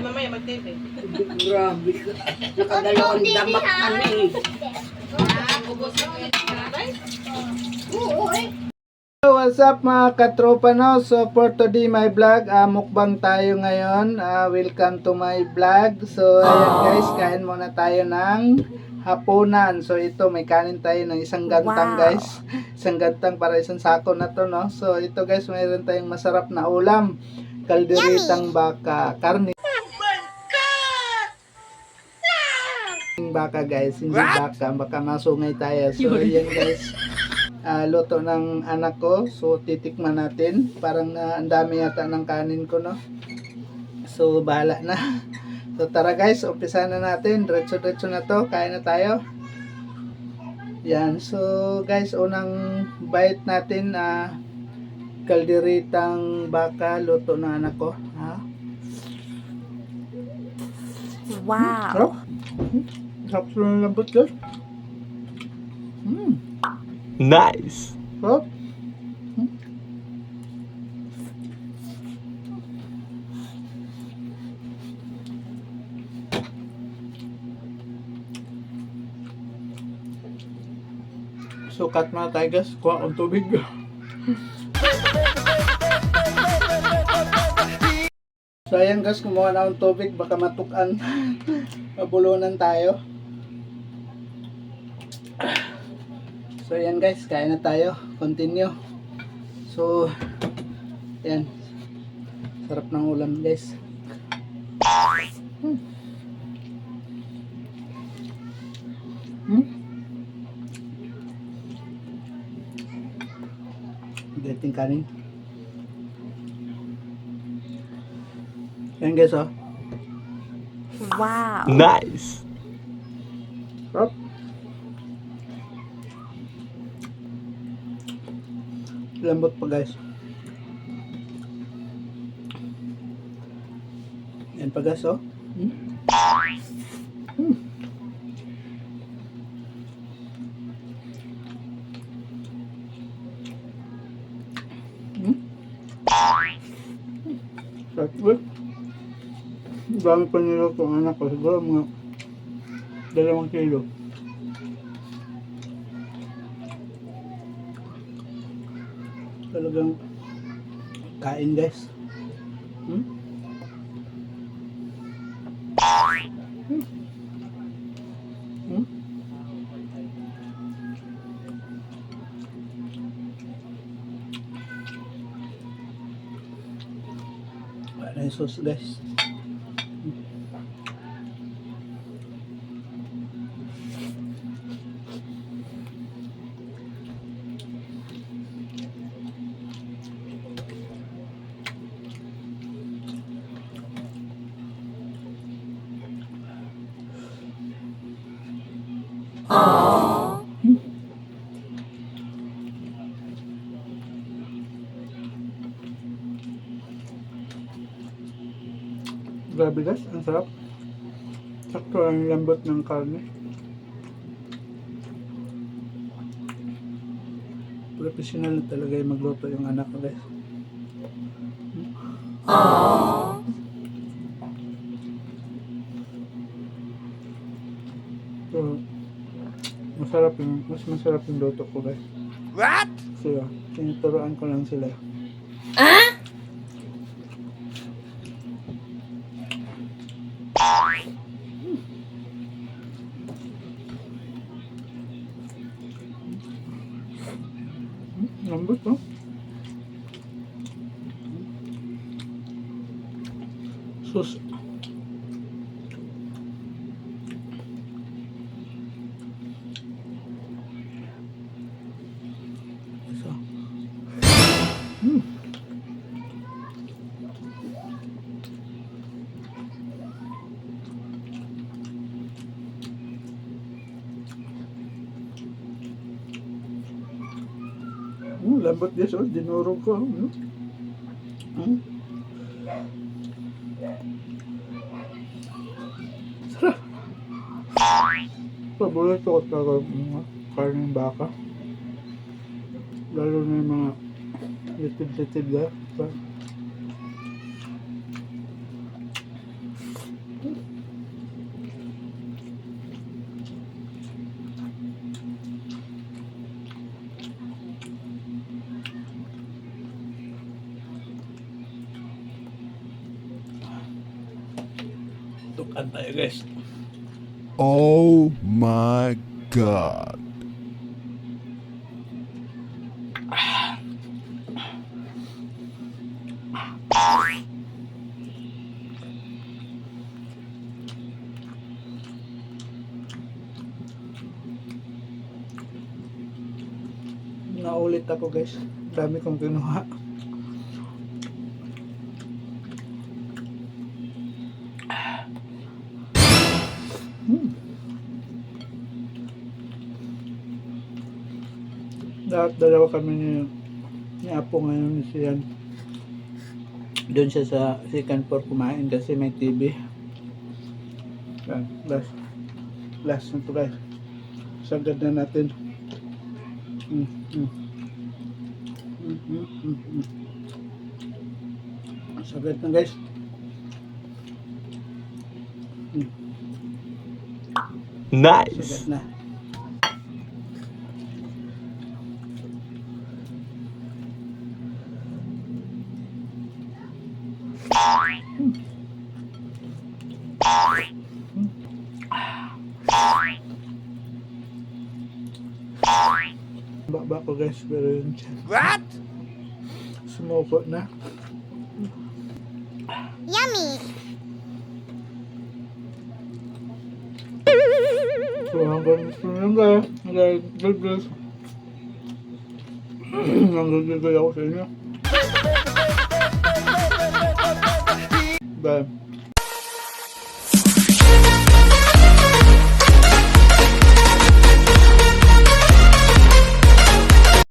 mamaya mag-TV. Grabe ka. Nakadalawang damak ka na eh. Ubos na yan. Oo eh. So, what's up mga katropa no? So for today my vlog, mukbang tayo ngayon. Welcome to my vlog. So ayan guys, kain muna tayo ng hapunan. So ito may kanin tayo ng isang gantang guys. Isang gantang para isang sako na to no. So ito guys, mayroon tayong masarap na ulam. Kalderitang baka, karne. Baka guys, hindi baka masungay tayo. So ayan guys. Luto ng anak ko, so titikman natin. Parang ang dami yata ng kanin ko no. So bahala na. So tara guys, umpisa na natin. Diretso na to, kain na tayo. Yan, so guys, unang bite natin kalderitang baka, luto ng anak ko. Wow. Sarap ng lambot guys. Nice. Sarap. Sukat mga tayo guys, kuha akong tubig. So ayan guys, kumuha na akong tubig, baka matukan. Mabulunan tayo. So ayan guys, kain na tayo. Continue. So ayan, sarap ng ulam guys. Dating kanin. Ayan guys oh. Wow. Nice. Sarap. Lambot pa guys. Yan pa guys oh. Sarap. Dami pa niluto ang anak ko. Siguro mga 2 kilo. Talagang kain guys. Wala yung sauce guys. Grabe guys, ang sarap. Sakto ang lambot ng karne. Professional na talaga yung magluto yung anak ko guys. So, mas masarap yung luto ko guys. What? So, tinuturoan ko lang sila. Lambot no? Sus. So. Lambot guys, oh, dinurog ko. Sarap. Paborito ko talaga mga karneng baka. Lalo na yung mga litid-litid na. Tukan tayo guys. Oh my god. Naulit ako guys. Dami kong kinuha. Lahat dalawa kami ni Apo ngayon siya. Doon siya sa second floor kumain kasi may TV. Yan, last na to guys. Sagad na natin. Sagad na guys. Nice. Sagad na. Baba ko guys, pero yun siya. What? Sumuko na. Yummy! So hanggang gusto nyo guys. God bless. Hanggang gagawin ako sa inyo. Bye.